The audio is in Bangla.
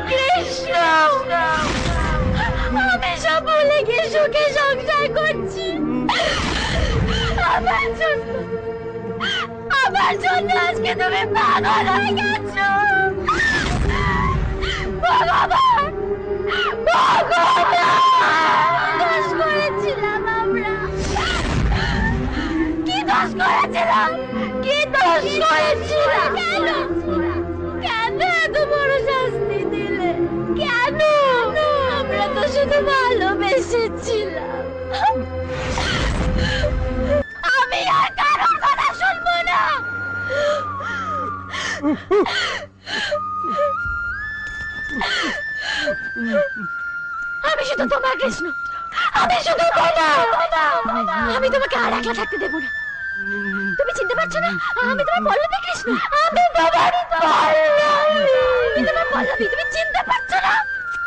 কৃষ্ণ, আমি সব ভুলে গিয়ে সুখে সংসার করছি। আমার জন্য আজকে তুমি পাগল হয়ে গেছো। ভগবান, দোষ করেছিলাম আমরা। কি দোষ করেছিলাম? কি দোষ করেছিলাম? কেন কেন এত বড় শাস্তি দিলে? কেন? আমরা তো শুধু ভালোবেসেছিলাম। আমি আর কারোর কথা শুনবো না। আমি শুধু তোমার কৃষ্ণ, আমি শুধু আমি তোমাকে আর একলা থাকতে দেবো না। তুমি চিনতে পারছো না আমি তোমার পল্লবী কৃষ্ণ? আমি তোমার পল্লবী, তুমি চিনতে পারছো